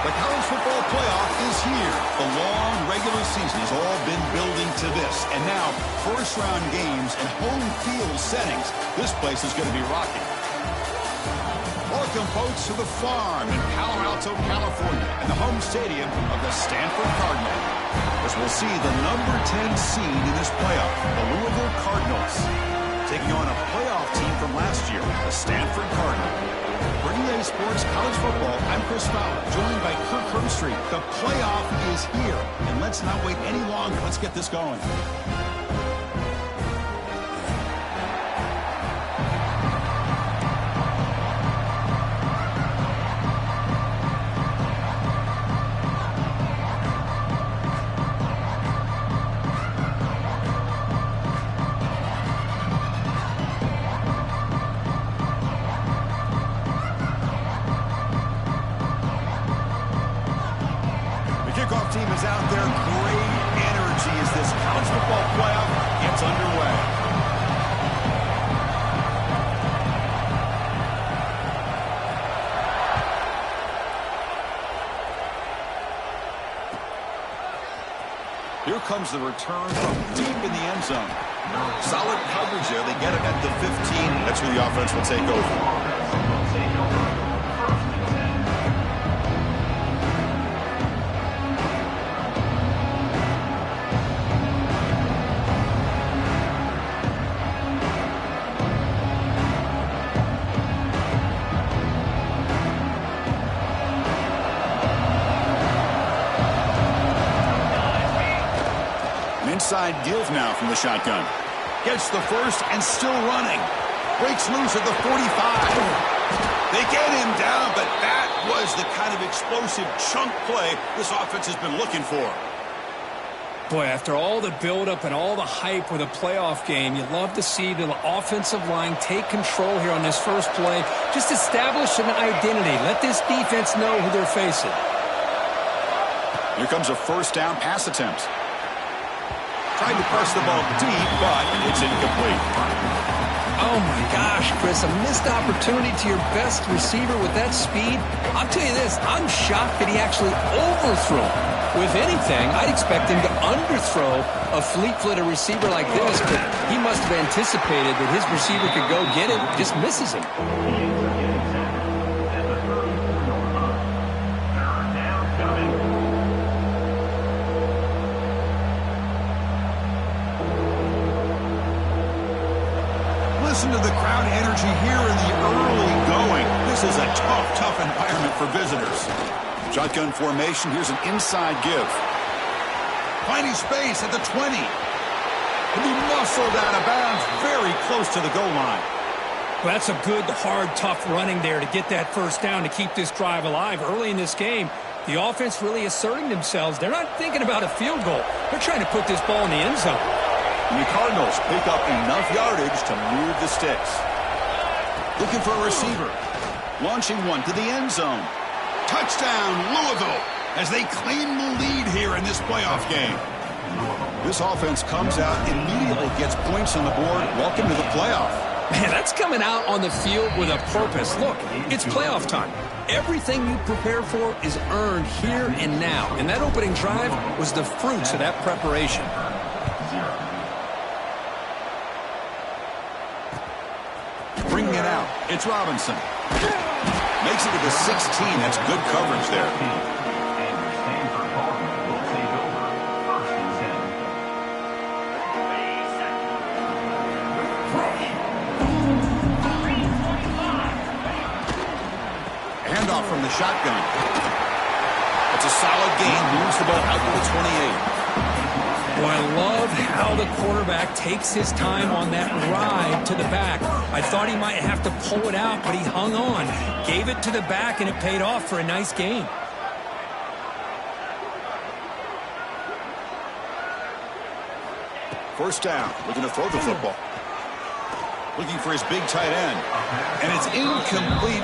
The college football playoff is here. The long regular season has all been building to this. And now, first-round games and home field settings. This place is going to be rocking. Welcome, folks, to the Farm in Palo Alto, California, and the home stadium of the Stanford Cardinal. As we'll see the number 10 seed in this playoff, the Louisville Cardinals, taking on a playoff team from last year, the Stanford Cardinal. For EA Sports College Football, I'm Chris Fowler, joined by Kirk Herbstreit. The playoff is here, and let's not wait any longer. Let's get this going. Kickoff team is out there. Great energy as this college football playoff gets underway. Here comes the return from deep in the end zone. Solid coverage there. They get it at the 15. That's where the offense will take over. Inside give now from the shotgun. Gets the first and still running. Breaks loose at the 45. They get him down, but that was the kind of explosive chunk play this offense has been looking for. Boy, after all the buildup and all the hype with a playoff game, you'd love to see the offensive line take control here on this first play. Just establish an identity. Let this defense know who they're facing. Here comes a first down pass attempt. Tried to press the ball deep, but it's incomplete. Oh, my gosh, Chris, a missed opportunity to your best receiver with that speed. I'll tell you this, I'm shocked that he actually overthrew. With anything, I'd expect him to underthrow a fleet-footed receiver like this, but he must have anticipated that his receiver could go get it, just misses him. Listen to the crowd energy here in the early going. This is a tough environment for visitors. Shotgun formation. Here's an inside give. Finding space at the 20. Can be muscled out of bounds very close to the goal line. Well, that's a good, hard, tough running there to get that first down to keep this drive alive. Early in this game, the offense really asserting themselves. They're not thinking about a field goal. They're trying to put this ball in the end zone. And the Cardinals pick up enough yardage to move the sticks. Looking for a receiver. Launching one to the end zone. Touchdown, Louisville, as they claim the lead here in this playoff game. This offense comes out, immediately gets points on the board. Welcome to the playoff. Man, that's coming out on the field with a purpose. Look, it's playoff time. Everything you prepare for is earned here and now. And that opening drive was the fruits of that preparation. Bringing it out. It's Robinson. Makes it to the 16. That's good coverage there. Handoff from the shotgun. It's a solid gain. Moves the ball out to the 28. Well, I love how the quarterback takes his time on that ride to the back. I thought he might have to pull it out, but he hung on. Gave it to the back, and it paid off for a nice gain. First down. Looking to throw the football. Looking for his big tight end. And it's incomplete.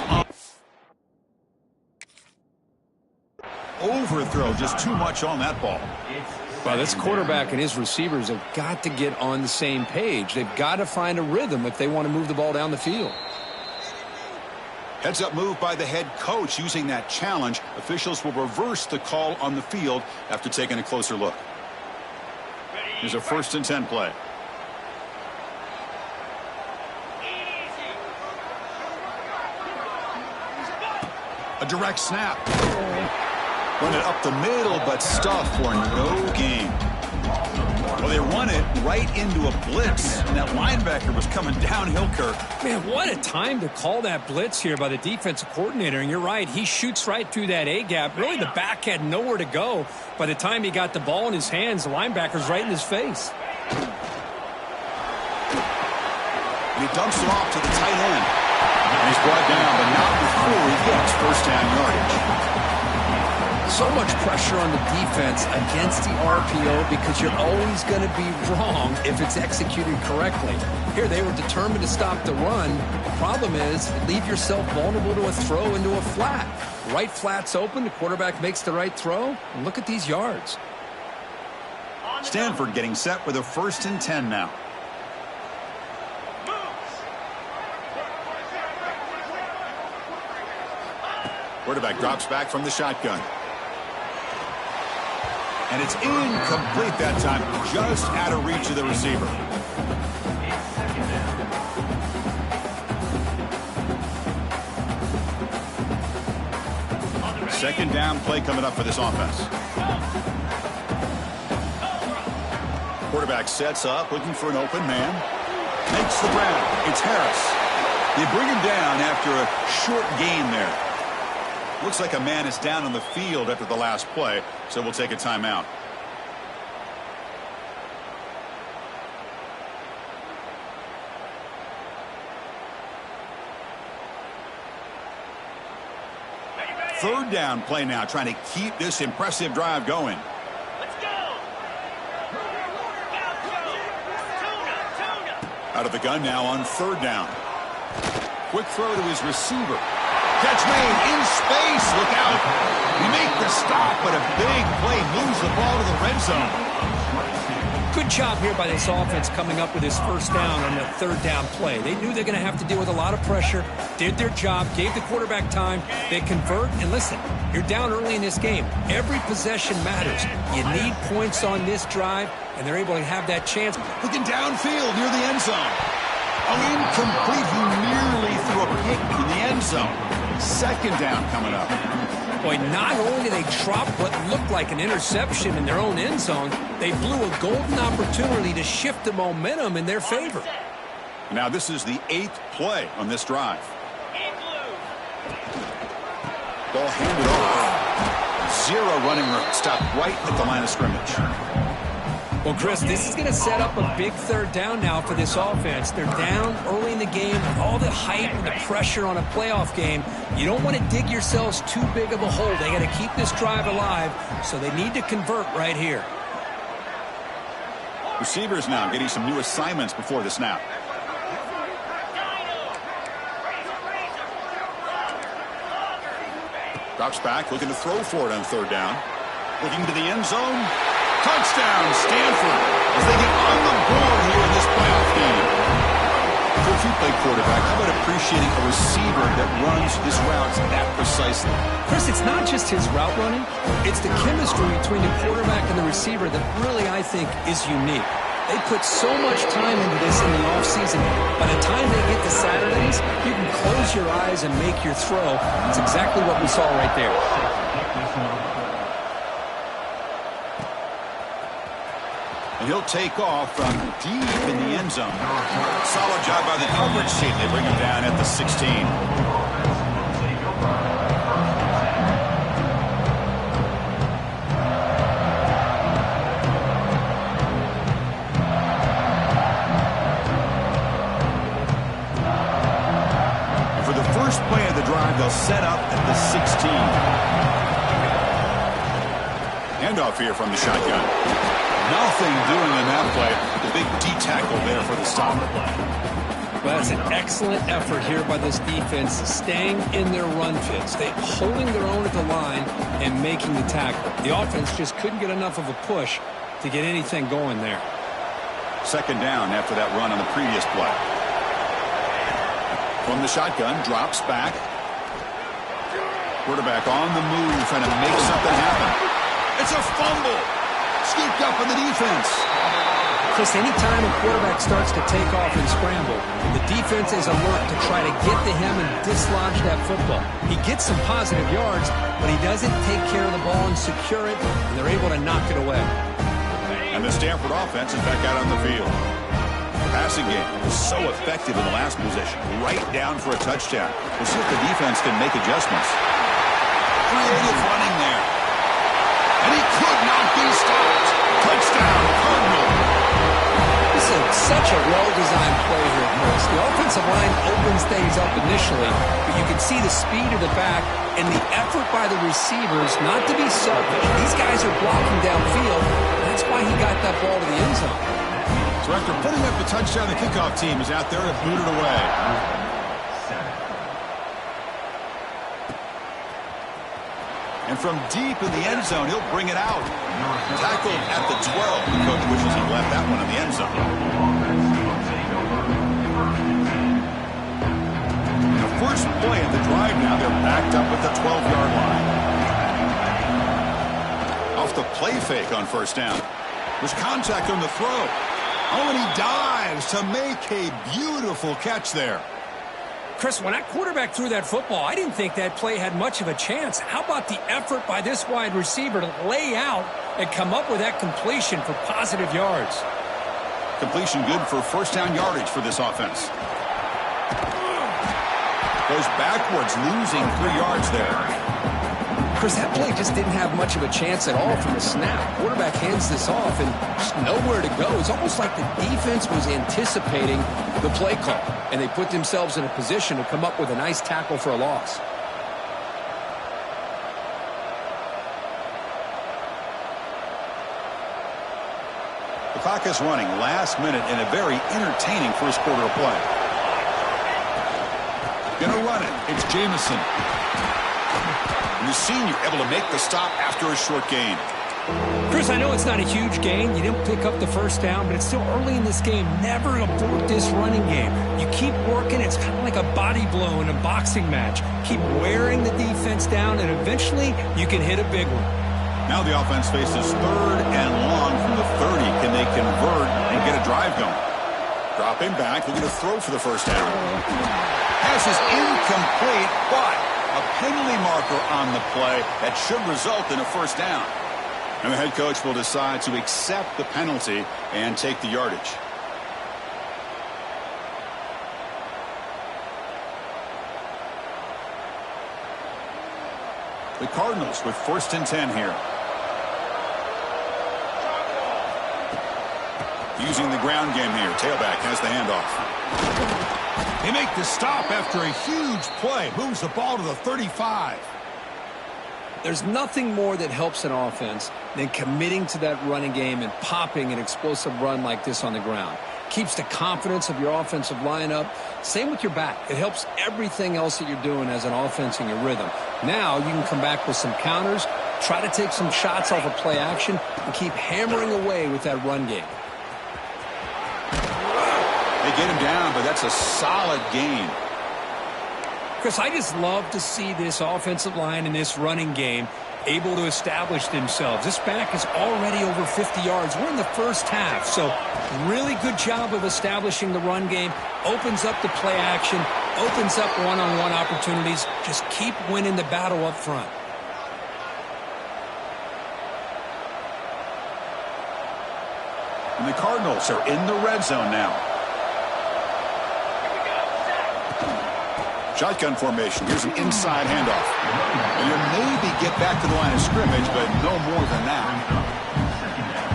Overthrow. Just too much on that ball. Well, this quarterback and his receivers have got to get on the same page. They've got to find a rhythm if they want to move the ball down the field. Heads up move by the head coach. Using that challenge, officials will reverse the call on the field after taking a closer look. Here's a 1st and 10 play. A direct snap. Run it up the middle, but stuff for no gain. Well, they run it right into a blitz, and that linebacker was coming downhill, Kirk. Man, what a time to call that blitz here by the defensive coordinator. And you're right, he shoots right through that A-gap. Really, the back had nowhere to go. By the time he got the ball in his hands, the linebacker's right in his face. And he dumps it off to the tight end. And he's brought down, but not before he gets 1st down yardage. So much pressure on the defense against the RPO because you're always going to be wrong if it's executed correctly. Here, they were determined to stop the run. The problem is, leave yourself vulnerable to a throw into a flat. Right flat's open, the quarterback makes the right throw, and look at these yards. Stanford getting set with a 1st and 10 now. Quarterback drops back from the shotgun. And it's incomplete that time, just out of reach of the receiver. Second down play coming up for this offense. Quarterback sets up, looking for an open man. Makes the grab. It's Harris. They bring him down after a short gain there. Looks like a man is down on the field after the last play, so we'll take a timeout. Third down play now, trying to keep this impressive drive going. Let's go. Out of the gun now on 3rd down. Quick throw to his receiver. Catch made in space. Look out. He make the stop, but a big play moves the ball to the red zone. Good job here by this offense coming up with his 1st down on the 3rd down play. They knew they're going to have to deal with a lot of pressure, did their job, gave the quarterback time. They convert, and listen, you're down early in this game. Every possession matters. You need points on this drive, and they're able to have that chance. Looking downfield near the end zone. Oh, incomplete. He nearly threw a pick in the end zone. 2nd down coming up. Boy, not only did they drop what looked like an interception in their own end zone, they blew a golden opportunity to shift the momentum in their favor. Now this is the 8th play on this drive. Ball handed off. 0 running room. Stopped right at the line of scrimmage. Well, Chris, this is going to set up a big 3rd down now for this offense. They're down early in the game. All the hype and the pressure on a playoff game. You don't want to dig yourselves too big of a hole. They got to keep this drive alive, so they need to convert right here. Receivers now getting some new assignments before the snap. Drops back, looking to throw for it on 3rd down. Looking to the end zone. Touchdown, Stanford, as they get on the board here in this playoff game. If you play quarterback, how about appreciating a receiver that runs his routes that precisely? Chris, it's not just his route running. It's the chemistry between the quarterback and the receiver that really, I think, is unique. They put so much time into this in the offseason. By the time they get to Saturdays, you can close your eyes and make your throw. That's exactly what we saw right there. And he'll take off from deep in the end zone. Solid job by the coverage team. They bring him down at the 16. And for the first play of the drive, they'll set up at the 16. Handoff here from the shotgun. Nothing doing in that play. The big D-tackle there for the stop. Well, that's an excellent effort here by this defense, staying in their run fits. They holding their own at the line and making the tackle. The offense just couldn't get enough of a push to get anything going there. 2nd down after that run on the previous play. From the shotgun, drops back. Quarterback on the move, trying to make something happen. It's a fumble. Scooped up in the defense. Chris, anytime a quarterback starts to take off and scramble, the defense is alert to try to get to him and dislodge that football. He gets some positive yards, but he doesn't take care of the ball and secure it, and they're able to knock it away. And the Stanford offense is back out on the field. The passing game was so effective in the last possession, right down for a touchdown. We'll see if the defense can make adjustments. Creative running there. And he could not be stopped. Touchdown, Cardinal. This is such a well-designed play here, Chris. The offensive line opens things up initially, but you can see the speed of the back and the effort by the receivers not to be selfish. These guys are blocking downfield, and that's why he got that ball to the end zone. So after putting up the touchdown, the kickoff team is out there to boot it away. And from deep in the end zone, he'll bring it out. Tackled at the 12. The coach wishes he left that one in the end zone. The first play of the drive now, they're backed up at the 12-yard line. Off the play fake on first down. There's contact on the throw. Oh, and he dives to make a beautiful catch there. Chris, when that quarterback threw that football, I didn't think that play had much of a chance. How about the effort by this wide receiver to lay out and come up with that completion for positive yards? Completion good for first down yardage for this offense. Goes backwards, losing 3 yards there. Chris, that play just didn't have much of a chance at all from the snap. Quarterback hands this off and just nowhere to go. It's almost like the defense was anticipating the play call, and they put themselves in a position to come up with a nice tackle for a loss. The clock is running. Last minute in a very entertaining first quarter of play. Gonna run it. It's Jamison. And the senior able to make the stop after a short gain. Chris, I know it's not a huge gain. You didn't pick up the first down, but it's still early in this game. Never abort this running game. You keep working. It's kind of like a body blow in a boxing match. Keep wearing the defense down, and eventually you can hit a big one. Now the offense faces 3rd and long from the 30. Can they convert and get a drive going? Dropping back, looking to throw for the first down. Pass is incomplete, but a penalty marker on the play that should result in a first down. And the head coach will decide to accept the penalty and take the yardage. The Cardinals with 1st and 10 here. Using the ground game here. Tailback has the handoff. They make the stop after a huge play. Moves the ball to the 35. There's nothing more that helps an offense than committing to that running game and popping an explosive run like this on the ground. Keeps the confidence of your offensive lineup. Same with your back. It helps everything else that you're doing as an offense in your rhythm. Now you can come back with some counters, try to take some shots off of play action, and keep hammering away with that run game. They get him down, but that's a solid gain. Chris, I just love to see this offensive line and this running game able to establish themselves. This back is already over 50 yards. We're in the first half, so really good job of establishing the run game. Opens up the play action, opens up one-on-one opportunities. Just keep winning the battle up front. And the Cardinals are in the red zone now. Shotgun formation. Here's an inside handoff. And you maybe get back to the line of scrimmage, but no more than that.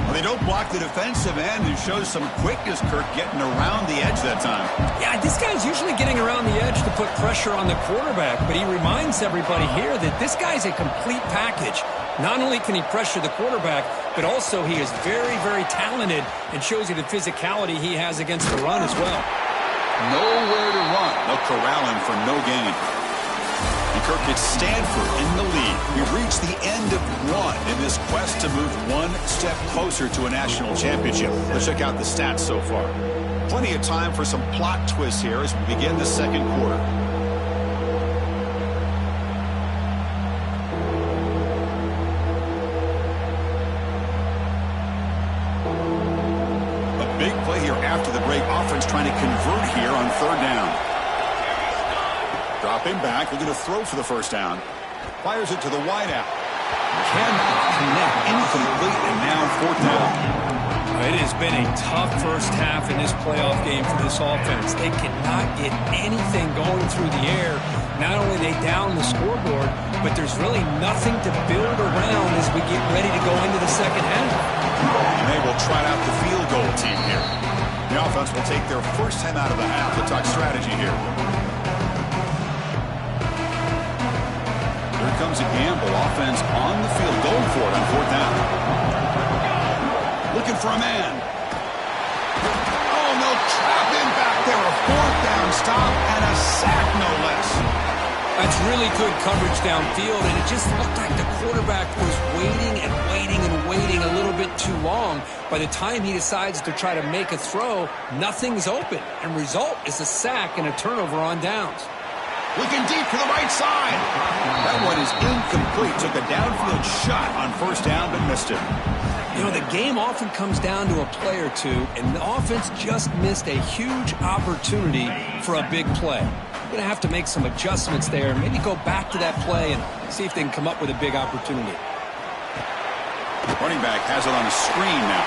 Well, they don't block the defensive end, who shows some quickness, Kirk, getting around the edge that time. Yeah, this guy's usually getting around the edge to put pressure on the quarterback, but he reminds everybody here that this guy's a complete package. Not only can he pressure the quarterback, but also he is very, very talented and shows you the physicality he has against the run as well. Nowhere to run. They'll corral him for no gain. And Kirk gets Stanford in the lead. We've reached the end of one in this quest to move one step closer to a national championship. Let's check out the stats so far. Plenty of time for some plot twists here as we begin the second quarter. Big play here after the break. Offense trying to convert here on third down. Dropping back, looking to throw for the first down. Fires it to the wideout. Cannot connect, incomplete, and now fourth down. It has been a tough first half in this playoff game for this offense. They cannot get anything going through the air. Not only are they down the scoreboard, but there's really nothing to build around as we get ready to go into the second half. And they will try out the field goal team here. The offense will take their first time out of the half to talk strategy here. Here comes a gamble. Offense on the field, going for it on fourth down. Looking for a man. Oh, no, trap in back there. A fourth down stop and a sack, no less. That's really good coverage downfield, and it just looked like the quarterback was waiting and waiting and waiting a little bit too long. By the time he decides to try to make a throw, nothing's open, and result is a sack and a turnover on downs. Looking deep for the right side. That one is incomplete. Took a downfield shot on first down, but missed it. You know, the game often comes down to a play or two, and the offense just missed a huge opportunity for a big play. Going to have to make some adjustments there, maybe go back to that play and see if they can come up with a big opportunity. Running back has it on a screen now.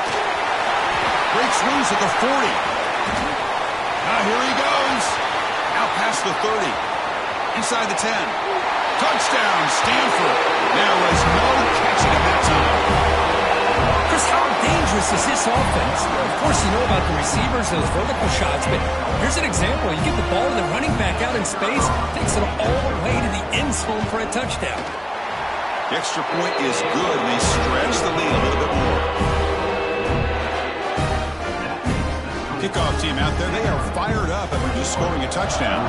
Breaks loose at the 40. Now here he goes. Out past the 30. Inside the 10. Touchdown, Stanford. There was no catching him that time. Chris, how dangerous is this offense? Of course, you know about the receivers, those vertical shots, but here's an example. You get the ball to the running back out in space, takes it all the way to the end zone for a touchdown. The extra point is good, and they stretch the lead a little bit more. Kickoff team out there, they are fired up after just scoring a touchdown.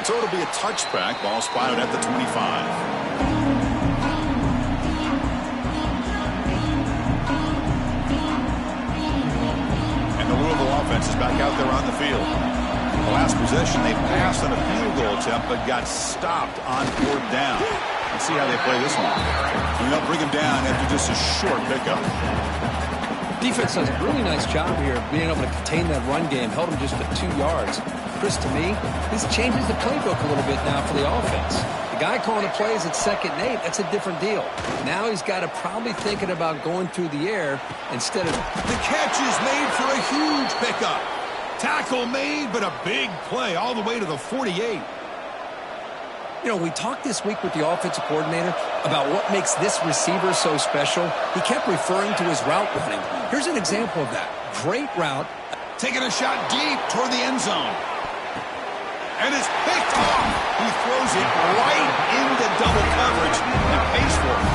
So it'll be a touchback. Ball spotted at the 25. And the Louisville offense is back out there on the field. The last possession, they passed on a field goal attempt, but got stopped on fourth down. Let's see how they play this one. And they'll bring him down after just a short pickup. Defense does a really nice job here of being able to contain that run game, held him just for 2 yards. Chris, to me, this changes the playbook a little bit now for the offense. The guy calling the plays at 2nd and 8, that's a different deal. Now he's got to probably thinking about going through the air instead of... The catch is made for a huge pickup. Tackle made, but a big play all the way to the 48. You know, we talked this week with the offensive coordinator about what makes this receiver so special. He kept referring to his route running. Here's an example of that. Great route. Taking a shot deep toward the end zone. And it's picked off. He throws it right into double coverage and pays for it.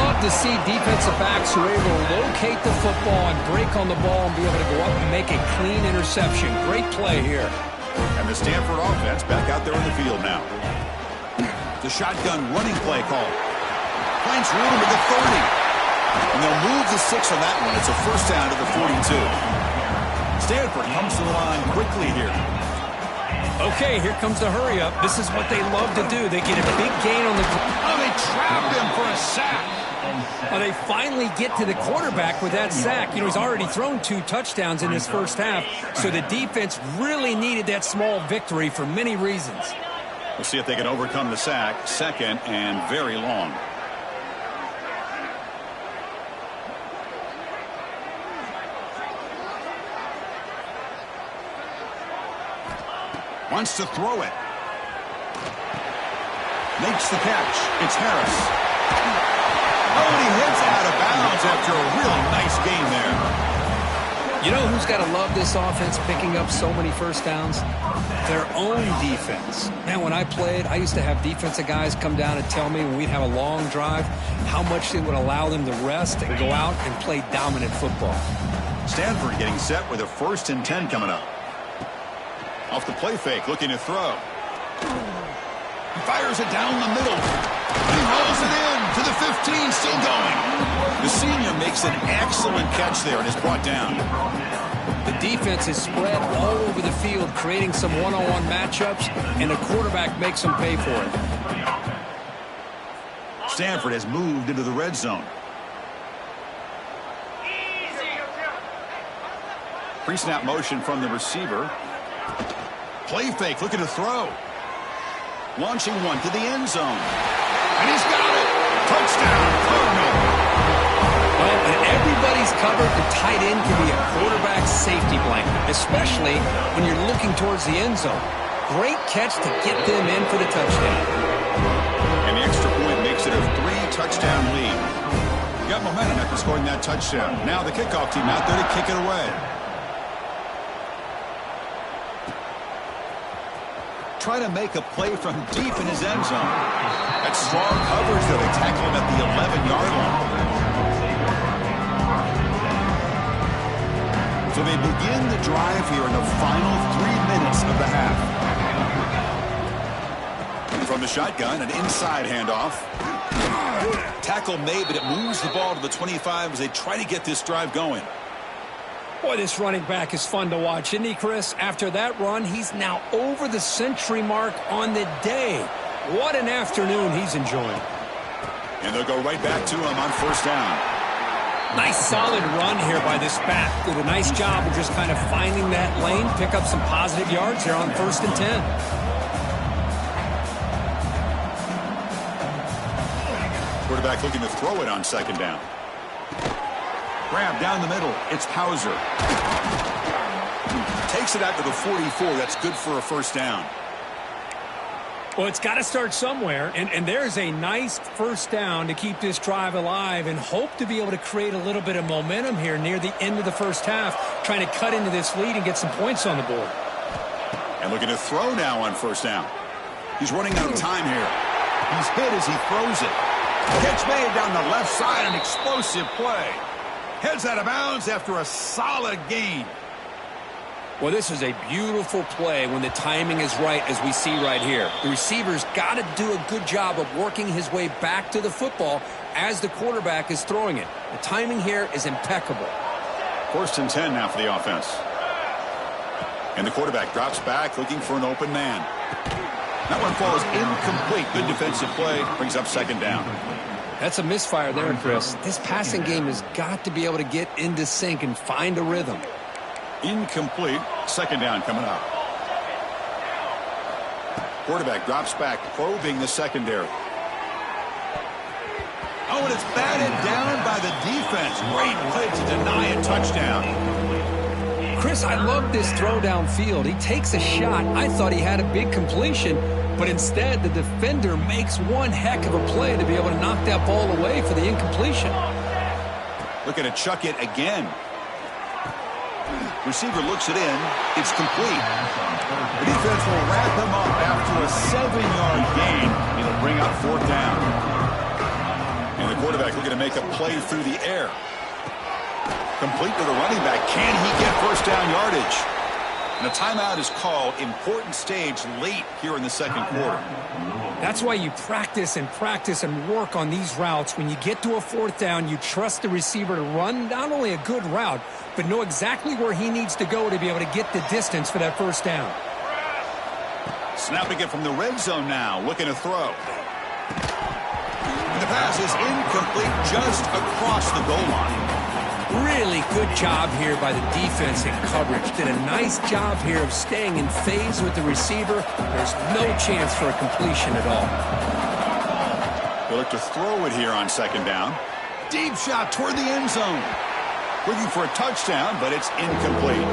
Love to see defensive backs who are able to locate the football and break on the ball and be able to go up and make a clean interception. Great play here. And the Stanford offense back out there on the field now. The shotgun running play call. Finds room to the 30. And they'll move the 6 on that one. It's a first down to the 42. Stanford comes to the line quickly here. Okay, here comes the hurry up. This is what they love to do. They get a big gain on the... Oh, they trap him for a sack. They finally get to the quarterback with that sack. You know, he's already thrown 2 touchdowns in his first half, so the defense really needed that small victory for many reasons. We'll see if they can overcome the sack. 2nd and very long. Wants to throw it. Makes the catch. It's Harris. Oh, and he hits out of bounds after a really nice game there. You know who's got to love this offense picking up so many first downs? Their own defense. Man, when I played, I used to have defensive guys come down and tell me when we'd have a long drive how much it would allow them to rest and go out and play dominant football. Stanford getting set with a 1st and 10 coming up. Off the play fake, looking to throw. He fires it down the middle. He rolls it in to the 15, still going. The senior makes an excellent catch there and is brought down. The defense is spread all over the field, creating some one-on-one matchups, and the quarterback makes them pay for it. Stanford has moved into the red zone. Pre-snap motion from the receiver. Play fake, looking to throw. Launching one to the end zone. And he's got it! Touchdown, Cardinal! Well, when everybody's covered, the tight end can be a quarterback's safety blanket, especially when you're looking towards the end zone. Great catch to get them in for the touchdown. And the extra point makes it a 3-touchdown lead. Got momentum after scoring that touchdown. Now the kickoff team out there to kick it away. Try to make a play from deep in his end zone. That's strong coverage, though. They tackle him at the 11-yard line. So they begin the drive here in the final 3 minutes of the half. From the shotgun, an inside handoff. Tackle made, but it moves the ball to the 25 as they try to get this drive going. Boy, this running back is fun to watch, isn't he, Chris? After that run, he's now over the century mark on the day. What an afternoon he's enjoying. And they'll go right back to him on first down. Nice solid run here by this back. Did a nice job of just kind of finding that lane, pick up some positive yards here on 1st and 10. Quarterback looking to throw it on 2nd down. Grab down the middle. It's Hauser. Takes it out to the 44. That's good for a first down. Well, it's got to start somewhere, and there's a nice first down to keep this drive alive and hope to be able to create a little bit of momentum here near the end of the first half, trying to cut into this lead and get some points on the board. And looking to throw now on first down. He's running out of time here. He's hit as he throws it. Catch made down the left side, an explosive play. Heads out of bounds after a solid gain. Well, this is a beautiful play when the timing is right, as we see right here. The receiver's got to do a good job of working his way back to the football as the quarterback is throwing it. The timing here is impeccable. 1st and 10 now for the offense. And the quarterback drops back looking for an open man. That one falls incomplete. Good defensive play. Brings up 2nd down. That's a misfire there, Chris. This passing game has got to be able to get into sync and find a rhythm. Incomplete. 2nd down coming up. Quarterback drops back, probing the secondary. Oh, and it's batted down by the defense. Great play to deny a touchdown. Chris, I love this throw downfield. He takes a shot. I thought he had a big completion, but instead the defender makes one heck of a play to be able to knock that ball away for the incompletion. Looking to chuck it again. Receiver looks it in. It's complete. The defense will wrap him up after a 7-yard gain. It'll bring up 4th down. And the quarterback looking to make a play through the air. Complete to the running back. Can he get first down yardage? And a timeout is called. Important stage late here in the 2nd quarter. That's why you practice and work on these routes. When you get to a 4th down, you trust the receiver to run not only a good route, but know exactly where he needs to go to be able to get the distance for that first down. Snapping it from the red zone now, looking to throw. And the pass is incomplete just across the goal line. Really good job here by the defense in coverage. Did a nice job here of staying in phase with the receiver. There's no chance for a completion at all. They look to throw it here on 2nd down. Deep shot toward the end zone. Looking for a touchdown, but it's incomplete.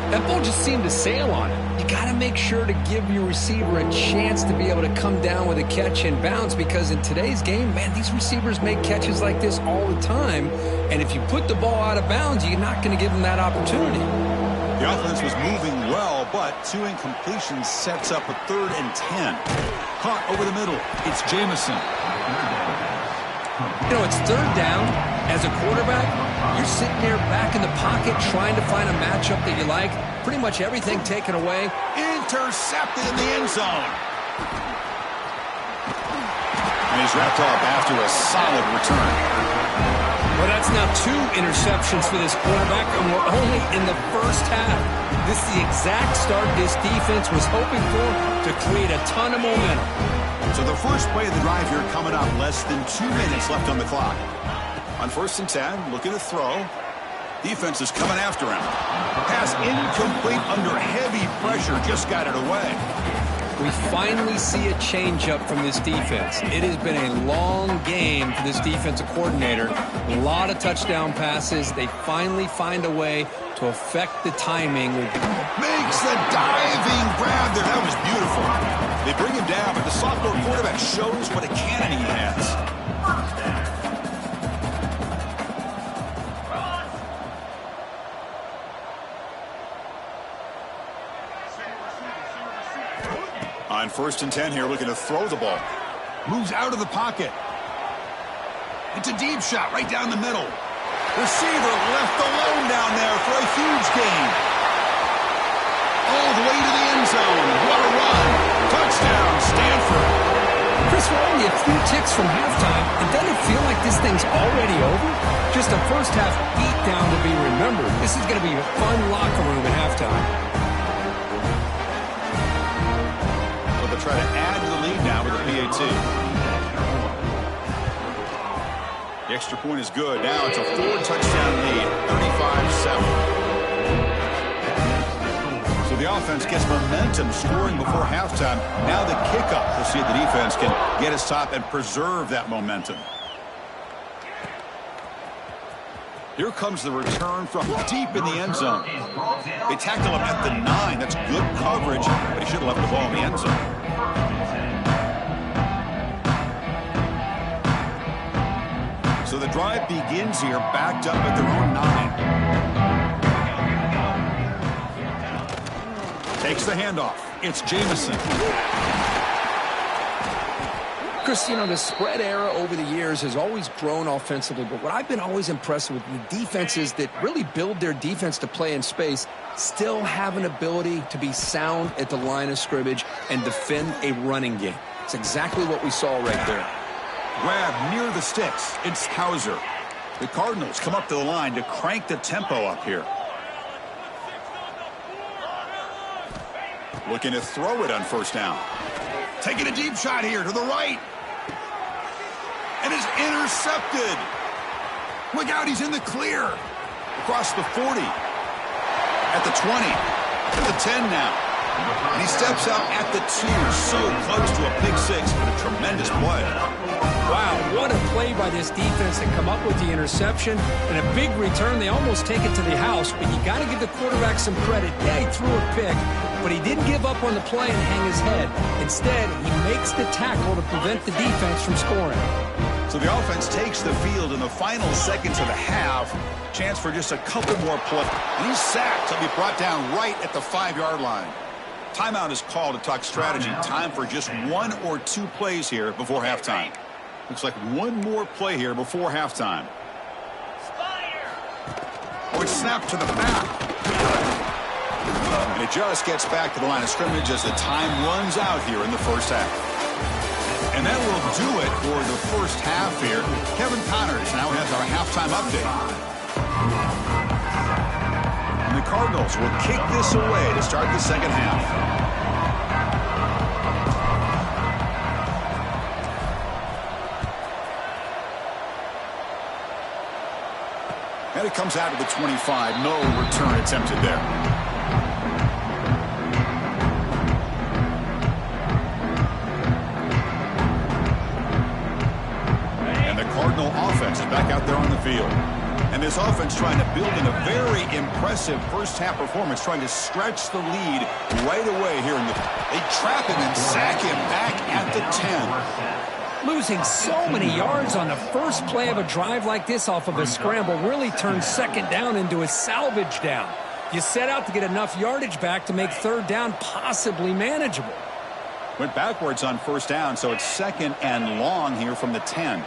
That ball just seemed to sail on it. You got to make sure to give your receiver a chance to be able to come down with a catch in bounds, because in today's game, man, these receivers make catches like this all the time. And if you put the ball out of bounds, you're not going to give them that opportunity. The offense was moving well, but 2 incompletions sets up a 3rd and 10. Caught over the middle. It's Jamison. You know, it's 3rd down. As a quarterback, you're sitting there back in the pocket trying to find a matchup that you like. Pretty much everything taken away. Intercepted in the end zone. And he's wrapped up after a solid return. Well, that's now 2 interceptions for this quarterback, and we're only in the first half. This is the exact start this defense was hoping for to create a ton of momentum. So the first play of the drive here coming up, less than 2 minutes left on the clock. On 1st and 10, looking to throw. Defense is coming after him. Pass incomplete under heavy pressure, just got it away. We finally see a changeup from this defense. It has been a long game for this defensive coordinator. A lot of touchdown passes. They finally find a way to affect the timing. Makes the diving grab there. That was beautiful. They bring him down, but the sophomore quarterback shows what a cannon he has. On 1st and 10 here, looking to throw the ball. Moves out of the pocket. It's a deep shot right down the middle. Receiver left alone down there for a huge gain. All the way to the end zone. What a run. Touchdown, Stanford. Chris, we're only a few ticks from halftime, and doesn't it feel like this thing's already over? Just a first half beatdown to be remembered. This is going to be a fun locker room at halftime. Try to add to the lead now with the PAT. The extra point is good. Now it's a 4-touchdown lead, 35-7. So the offense gets momentum scoring before halftime. Now the kickoff. We'll see if the defense can get his top and preserve that momentum. Here comes the return from deep in the end zone. They tackle him at the 9. That's good coverage, but he should have left the ball in the end zone. So the drive begins here, backed up at their own 9. Takes the handoff. It's Jamison. Chris, you know, the spread era over the years has always grown offensively, but what I've been always impressed with the defenses that really build their defense to play in space still have an ability to be sound at the line of scrimmage and defend a running game. It's exactly what we saw right there. Grab near the sticks. It's Hauser. The Cardinals come up to the line to crank the tempo up here. Looking to throw it on 1st down. Taking a deep shot here to the right. And is intercepted. Look out, he's in the clear. Across the 40. At the 20. At the 10 now. And he steps out at the 2. So close to a pick 6, but a tremendous play. Wow, what a play by this defense to come up with the interception and a big return. They almost take it to the house, but you got to give the quarterback some credit. Yeah, he threw a pick, but he didn't give up on the play and hang his head. Instead, he makes the tackle to prevent the defense from scoring. So the offense takes the field in the final seconds of the half. Chance for just a couple more plays. He's sacked. He'll be brought down right at the 5-yard line. Timeout is called to talk strategy. Time for just 1 or 2 plays here before halftime. Looks like one more play here before halftime. Oh, it's snapped to the back. And it just gets back to the line of scrimmage as the time runs out here in the first half. And that will do it for the first half here. Kevin Connors now has our halftime update. And the Cardinals will kick this away to start the second half. And it comes out of the 25. No return attempted there. And the Cardinal offense is back out there on the field. And this offense trying to build in a very impressive first-half performance, trying to stretch the lead right away here. They trap him and sack him back at the 10. Losing so many yards on the first play of a drive like this off of a scramble really turns 2nd down into a salvage down. You set out to get enough yardage back to make 3rd down possibly manageable. Went backwards on 1st down, so it's 2nd and long here from the 10.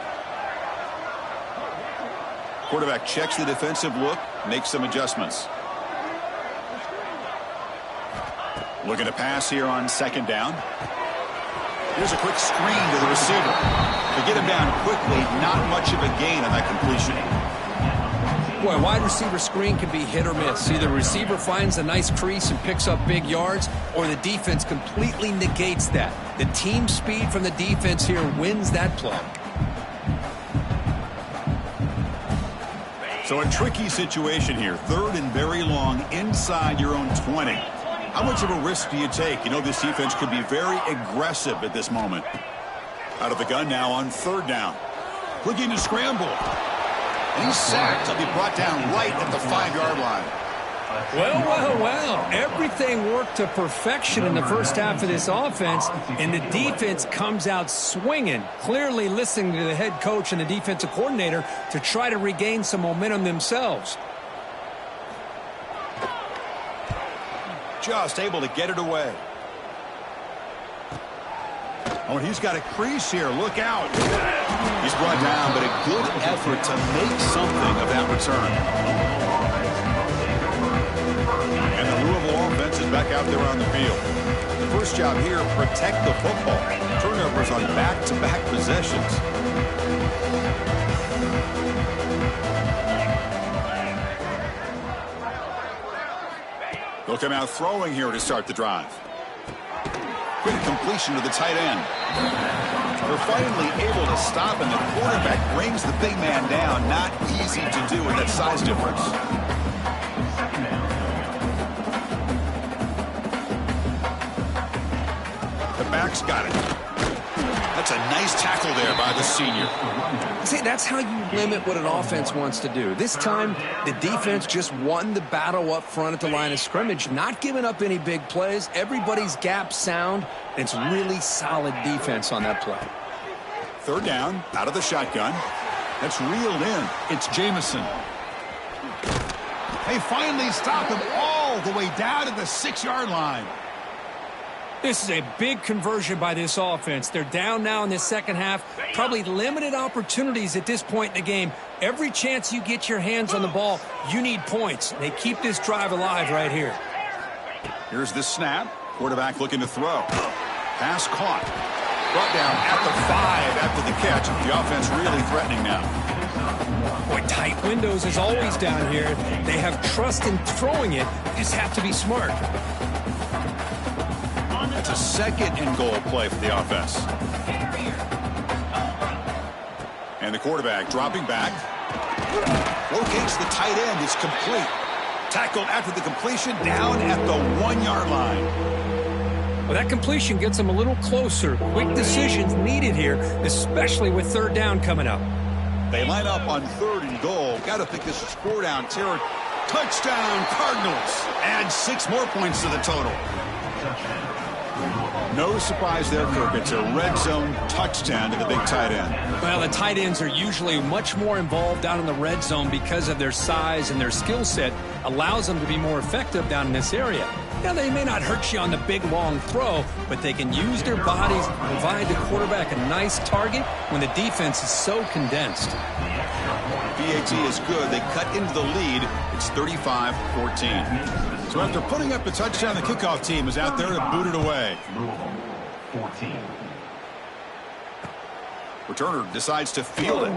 Quarterback checks the defensive look, makes some adjustments. Looking to pass here on 2nd down. Here's a quick screen to the receiver. To get him down quickly, not much of a gain on that completion. Boy, a wide receiver screen can be hit or miss. Either the receiver finds a nice crease and picks up big yards, or the defense completely negates that. The team speed from the defense here wins that play. So a tricky situation here. 3rd and very long inside your own 20. How much of a risk do you take? You know this defense could be very aggressive at this moment. Out of the gun now on 3rd down. Looking to scramble. And he's sacked. He'll be brought down right at the 5-yard line. Well. Everything worked to perfection in the first half of this offense, and the defense comes out swinging, clearly listening to the head coach and the defensive coordinator to try to regain some momentum themselves. Just able to get it away. Oh, and he's got a crease here. Look out. He's brought down, but a good effort to make something of that return. And the Louisville offense is back out there on the field. The first job here, protect the football. Turnovers on back-to-back possessions. They'll come out throwing here to start the drive. Good completion to the tight end. They're finally able to stop, and the quarterback brings the big man down. Not easy to do with that size difference. The back's got it. That's a nice tackle there by the senior. See, that's how you limit what an offense wants to do. This time, the defense just won the battle up front at the line of scrimmage, not giving up any big plays. Everybody's gap sound. It's really solid defense on that play. 3rd down, out of the shotgun. That's reeled in. It's Jamison. They finally stop him all the way down to the 6-yard line. This is a big conversion by this offense. They're down now in the second half. Probably limited opportunities at this point in the game. Every chance you get your hands on the ball, you need points. They keep this drive alive right here. Here's the snap. Quarterback looking to throw. Pass caught. Brought down at the 5 after the catch. The offense really threatening now. Boy, tight windows is always down here. They have trust in throwing it. Just have to be smart. That's a 2nd and goal play for the offense. And the quarterback dropping back. Locates the tight end. It's complete. Tackled after the completion down at the 1-yard line. Well, that completion gets them a little closer. Quick decisions needed here, especially with 3rd down coming up. They line up on 3rd and goal. Got to think this is 4-down territory. Touchdown, Cardinals. Add 6 more points to the total. No surprise there, Kirk. It's a red zone touchdown to the big tight end. Well, the tight ends are usually much more involved down in the red zone because of their size and their skill set allows them to be more effective down in this area. Now, they may not hurt you on the big, long throw, but they can use their bodies to provide the quarterback a nice target when the defense is so condensed. PAT is good. They cut into the lead. It's 35-14. So after putting up the touchdown, the kickoff team is out there to boot it away. 14. Returner decides to field it.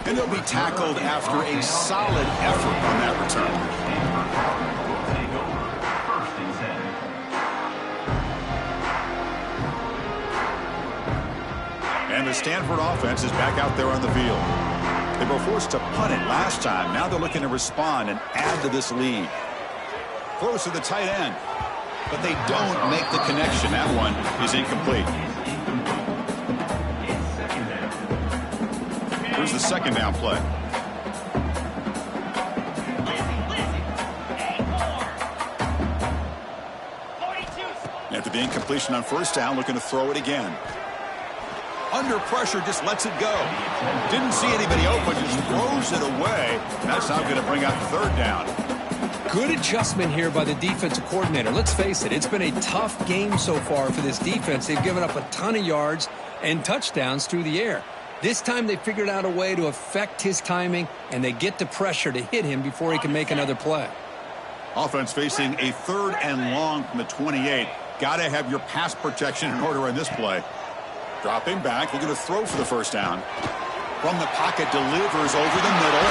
And he'll be tackled after a solid effort on that return. And the Stanford offense is back out there on the field. They were forced to punt it last time. Now they're looking to respond and add to this lead. Close to the tight end. But they don't make the connection. That one is incomplete. Here's the 2nd down play. After the incompletion on 1st down, looking to throw it again. Under pressure, just lets it go. Didn't see anybody open, just throws it away. That's now going to bring out 3rd down. Good adjustment here by the defensive coordinator. Let's face it, it's been a tough game so far for this defense. They've given up a ton of yards and touchdowns through the air. This time they figured out a way to affect his timing, and they get the pressure to hit him before he can make another play. Offense facing a 3rd and long from the 28. Got to have your pass protection in order on this play. Dropping back, looking to throw for the 1st down. From the pocket, delivers over the middle.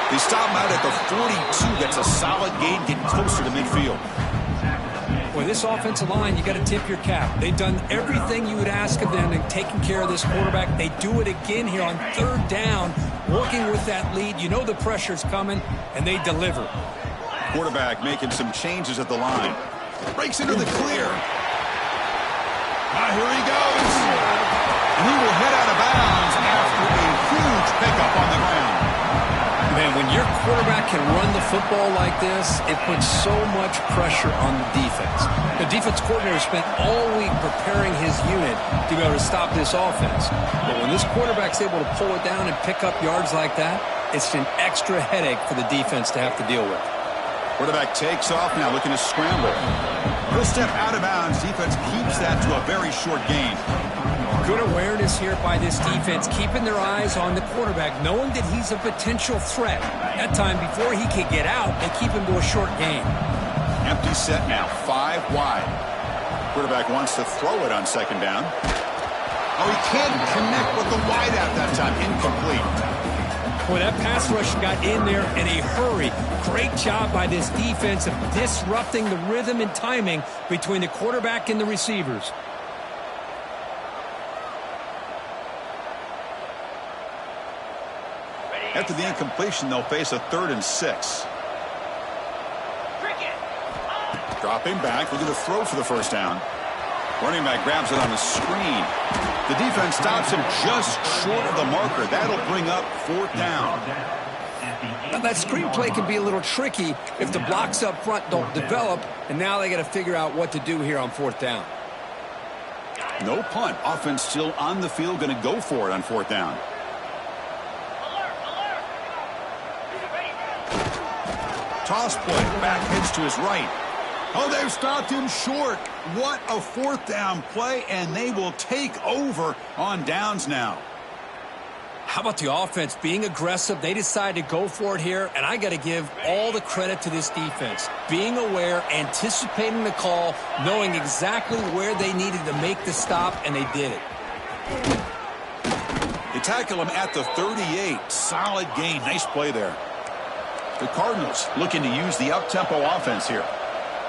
They stop him out at the 42. That's a solid gain, getting closer to midfield. Well, this offensive line, you got to tip your cap. They've done everything you would ask of them in taking care of this quarterback. They do it again here on third down, working with that lead. You know the pressure's coming, and they deliver. Quarterback making some changes at the line. Breaks into the clear. Here he goes. And he will head out of bounds after a huge pickup on the ground. Man, when your quarterback can run the football like this, it puts so much pressure on the defense. The defense coordinator spent all week preparing his unit to be able to stop this offense. But when this quarterback's able to pull it down and pick up yards like that, it's an extra headache for the defense to have to deal with. Quarterback takes off now, looking to scramble. He'll step out of bounds. Defense keeps that to a very short gain. Good awareness here by this defense, keeping their eyes on the quarterback, knowing that he's a potential threat. That time, before he can get out, they keep him to a short gain. Empty set now, 5 wide. Quarterback wants to throw it on second down. Oh, he can't connect with the wide out that time. Incomplete. Boy, that pass rush got in there in a hurry. Great job by this defense of disrupting the rhythm and timing between the quarterback and the receivers. After the incompletion, they'll face a 3rd and 6. Dropping back, looking to throw for the first down. Running back grabs it on the screen. The defense stops him just short of the marker. That'll bring up 4th down. Now, that screen play can be a little tricky if the blocks up front don't develop, and now they got to figure out what to do here on 4th down. No punt. Offense still on the field, going to go for it on 4th down. Toss play, back heads to his right. Oh, they've stopped him short. What a 4th down play, and they will take over on downs now. How about the offense being aggressive? They decided to go for it here, and I got to give all the credit to this defense. Being aware, anticipating the call, knowing exactly where they needed to make the stop, and they did it. They tackle him at the 38. Solid gain. Nice play there. The Cardinals looking to use the up-tempo offense here.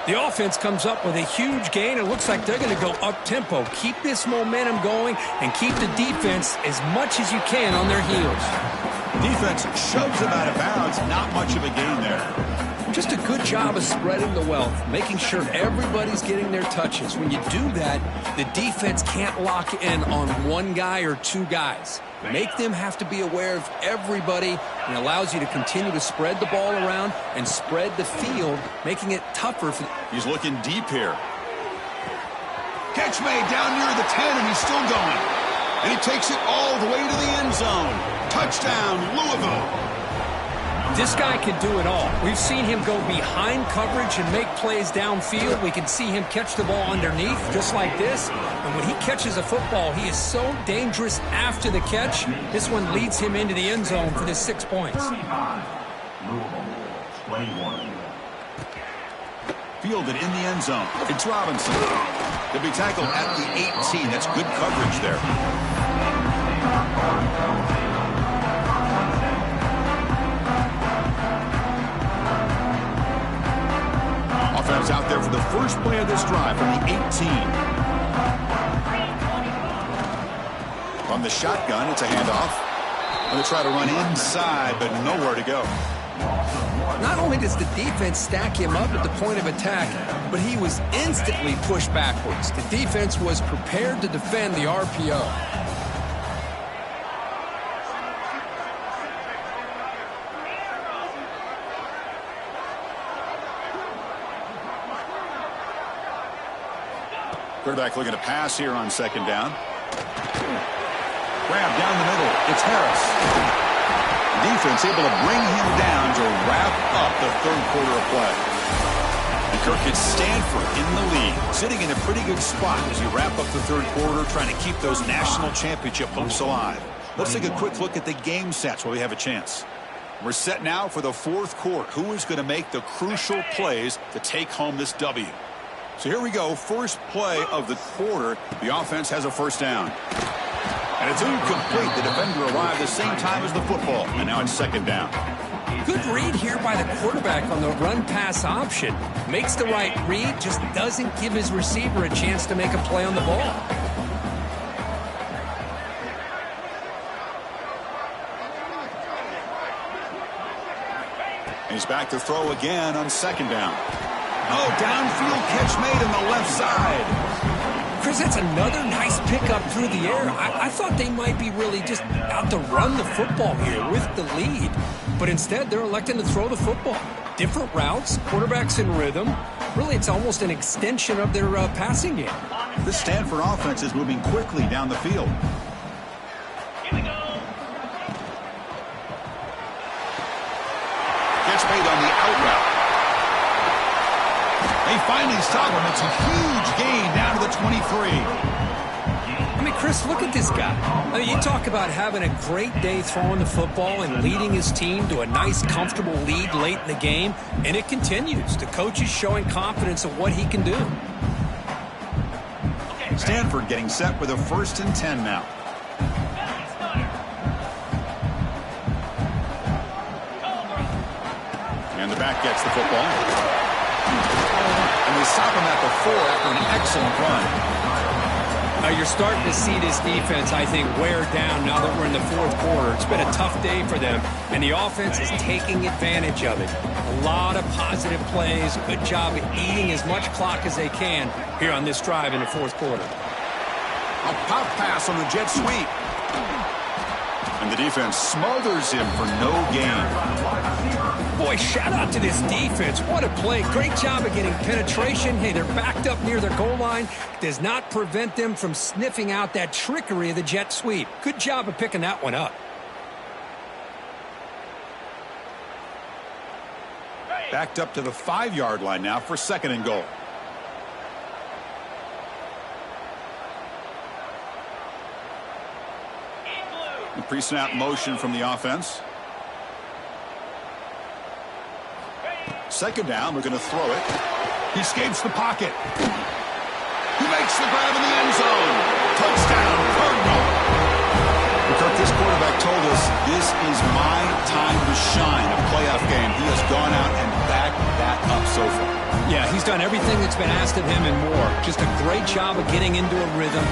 The offense comes up with a huge gain. It looks like they're going to go up-tempo. Keep this momentum going and keep the defense as much as you can on their heels. Defense shoves them out of bounds. Not much of a gain there. Just a good job of spreading the wealth, making sure everybody's getting their touches. When you do that, the defense can't lock in on one guy or two guys. Make them have to be aware of everybody, and allows you to continue to spread the ball around and spread the field, making it tougher. He's looking deep here. Catch made down near the 10, and he's still going. And he takes it all the way to the end zone. Touchdown, Louisville. This guy can do it all. We've seen him go behind coverage and make plays downfield. We can see him catch the ball underneath, just like this. And when he catches a football, he is so dangerous after the catch. This one leads him into the end zone for the 6 points. Fielded in the end zone. It's Robinson. He'll be tackled at the 18. That's good coverage there. Offense out there for the first play of this drive from the 18. From the shotgun, it's a handoff. Going to try to run inside, but nowhere to go. Not only does the defense stack him up at the point of attack, but he was instantly pushed backwards. The defense was prepared to defend the RPO. Quarterback looking to pass here on second down. Grab down the middle. It's Harris. Defense able to bring him down to wrap up the third quarter of play. And Kirk gets Stanford in the lead, sitting in a pretty good spot as you wrap up the third quarter, trying to keep those national championship hopes alive. Let's take a quick look at the game sets while we have a chance. We're set now for the fourth quarter. Who is going to make the crucial plays to take home this W? So here we go. First play of the quarter. The offense has a first down. And it's incomplete. The defender arrived the same time as the football. And now it's second down. Good read here by the quarterback on the run-pass option. Makes the right read, just doesn't give his receiver a chance to make a play on the ball. He's back to throw again on second down. Oh, downfield catch made on the left side. Chris, that's another nice pickup through the air. I thought they might be really just out to run the football here with the lead. But instead, they're electing to throw the football. Different routes, quarterbacks in rhythm. Really, it's almost an extension of their passing game. The Stanford offense is moving quickly down the field. Catch made on the out route. They finally stop him. It's a huge gain down to the 23. I mean, Chris, look at this guy. I mean, you talk about having a great day throwing the football and leading his team to a nice, comfortable lead late in the game, and it continues. The coach is showing confidence of what he can do. Stanford getting set with a 1st and 10 now. And the back gets the football. And they stop him at the 4 after an excellent run. You're starting to see this defense, I think, wear down now that we're in the 4th quarter. It's been a tough day for them, and the offense is taking advantage of it. A lot of positive plays. Good job of eating as much clock as they can here on this drive in the 4th quarter. A pop pass on the jet sweep. And the defense smothers him for no gain. Boy, shout out to this defense. What a play. Great job of getting penetration. Hey, they're backed up near their goal line. Does not prevent them from sniffing out that trickery of the jet sweep. Good job of picking that one up. Backed up to the 5-yard line now for 2nd and goal. The pre-snap motion from the offense. 2nd down, we're going to throw it. He escapes the pocket. He makes the grab in the end zone. Touchdown, Cardinal. Kirk, this quarterback told us this is my time to shine, a playoff game. He has gone out and backed that up so far. Yeah, he's done everything that's been asked of him and more. Just a great job of getting into a rhythm.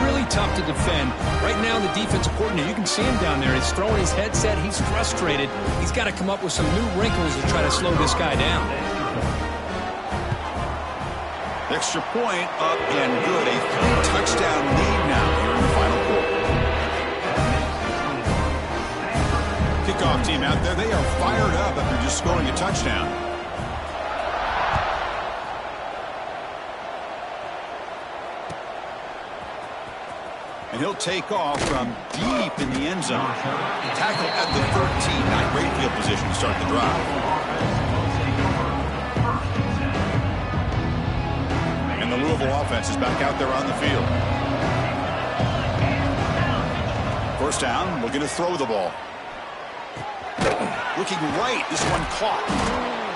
Really tough to defend. Right now, the defensive coordinator, you can see him down there. He's throwing his headset. He's frustrated. He's got to come up with some new wrinkles to try to slow this guy down. Extra point up and good. A 3-touchdown lead now here in the final quarter. Kickoff team out there. They are fired up after just scoring a touchdown. And he'll take off from deep in the end zone. Tackle at the 13. Not great field position to start the drive. And the Louisville offense is back out there on the field. 1st down, we're going to throw the ball. Looking right, this one caught.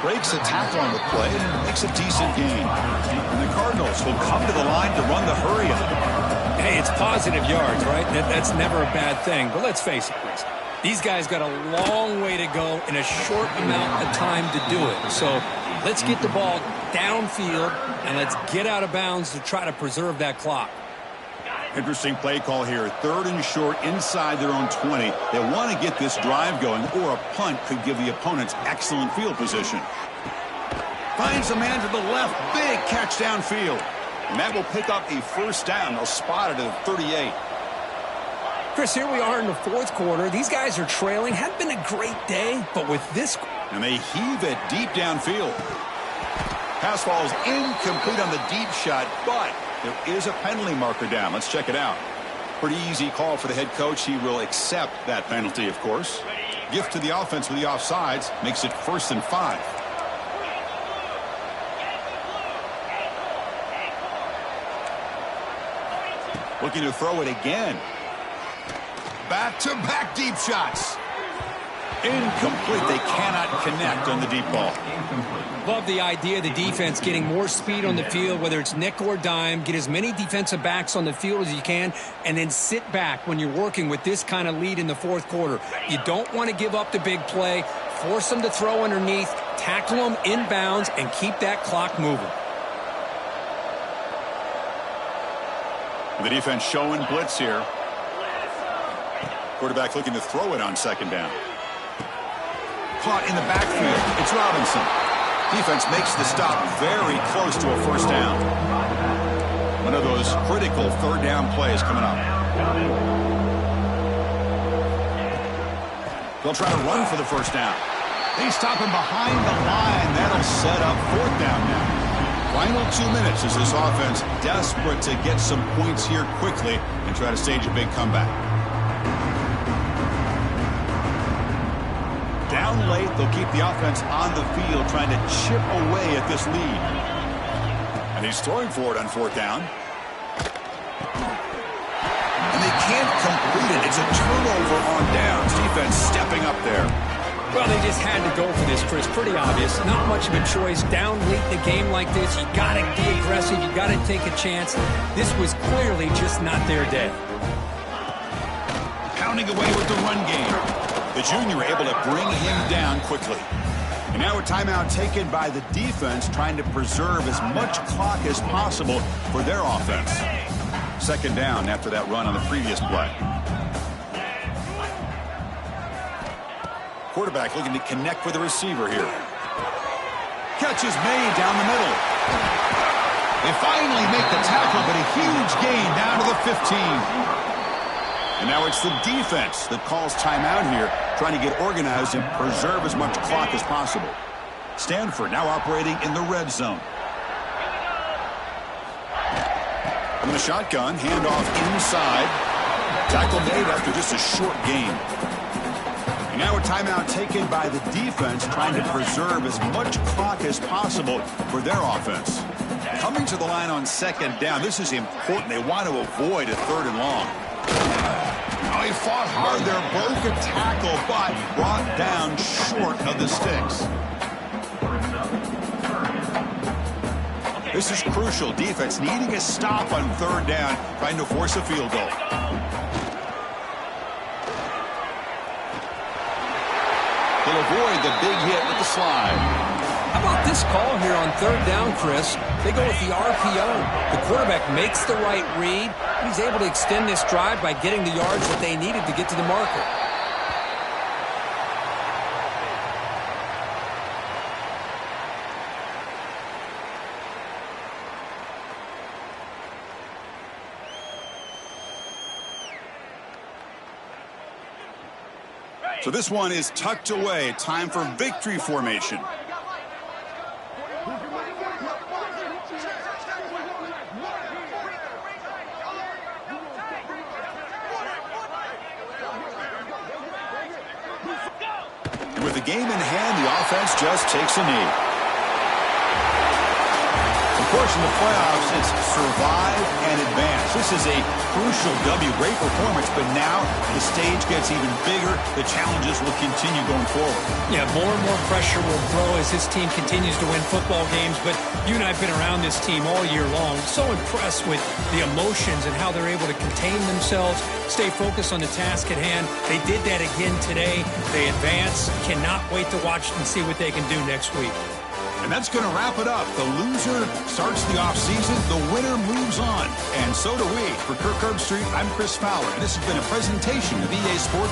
Breaks a tackle on the play and makes a decent gain. And the Cardinals will come to the line to run the hurry-up. Hey, it's positive yards, right? That's never a bad thing. But let's face it, Chris. These guys got a long way to go in a short amount of time to do it. So let's get the ball downfield and let's get out of bounds to try to preserve that clock. Interesting play call here. 3rd and short inside their own 20. They want to get this drive going, or a punt could give the opponents excellent field position. Finds a man to the left. Big catch downfield. And that will pick up a 1st down. They'll spot it at 38. Chris, here we are in the 4th quarter. These guys are trailing. Hadn't been a great day, but with this... And they heave it deep downfield. Pass falls incomplete on the deep shot, but there is a penalty marker down. Let's check it out. Pretty easy call for the head coach. He will accept that penalty, of course. Gift to the offense with the offsides. Makes it 1st and 5. Looking to throw it again. Back-to-back deep shots. Incomplete. They cannot connect on the deep ball. Love the idea of the defense getting more speed on the field, whether it's nickel or dime. Get as many defensive backs on the field as you can, and then sit back when you're working with this kind of lead in the fourth quarter. You don't want to give up the big play. Force them to throw underneath, tackle them inbounds, and keep that clock moving. The defense showing blitz here. Quarterback looking to throw it on second down. Caught in the backfield. It's Robinson. Defense makes the stop very close to a first down. One of those critical third down plays coming up. They'll try to run for the first down. They stop him behind the line. That'll set up fourth down now. Final 2 minutes as this offense desperate to get some points here quickly and try to stage a big comeback. Down late, they'll keep the offense on the field trying to chip away at this lead. And he's throwing for it on fourth down. And they can't complete it. It's a turnover on downs. Defense stepping up there. Well, they just had to go for this, Chris. Pretty obvious. Not much of a choice. Down late in the game like this, you got to be aggressive. You got to take a chance. This was clearly just not their day. Pounding away with the run game. The junior able to bring him down quickly. And now a timeout taken by the defense, trying to preserve as much clock as possible for their offense. Second down after that run on the previous play. Quarterback looking to connect with the receiver here. Catch is made down the middle. They finally make the tackle, but a huge gain down to the 15. And now it's the defense that calls timeout here, trying to get organized and preserve as much clock as possible. Stanford now operating in the red zone. From the shotgun, handoff inside. Tackle made after just a short gain. And now a timeout taken by the defense, trying to preserve as much clock as possible for their offense. Coming to the line on second down, this is important. They want to avoid a third and long. Oh, he fought hard there, broke a tackle, but brought down short of the sticks. This is crucial. Defense needing a stop on third down, trying to force a field goal. They'll avoid the big hit with the slide. How about this call here on third down, Chris? They go with the RPO. The quarterback makes the right read. He's able to extend this drive by getting the yards that they needed to get to the marker. So this one is tucked away. Time for victory formation. With the game in hand, the offense just takes a knee. Of course, in the playoffs, it's survive and advance. This is a crucial W. Great performance, but now the stage gets even bigger. The challenges will continue going forward. Yeah, more and more pressure will grow as this team continues to win football games, but you and I have been around this team all year long. So impressed with the emotions and how they're able to contain themselves, stay focused on the task at hand. They did that again today. They advance. Cannot wait to watch and see what they can do next week. And that's going to wrap it up. The loser starts the offseason. The winner moves on. And so do we. For Kirk Herbstreit, I'm Chris Fowler. And this has been a presentation of EA Sports.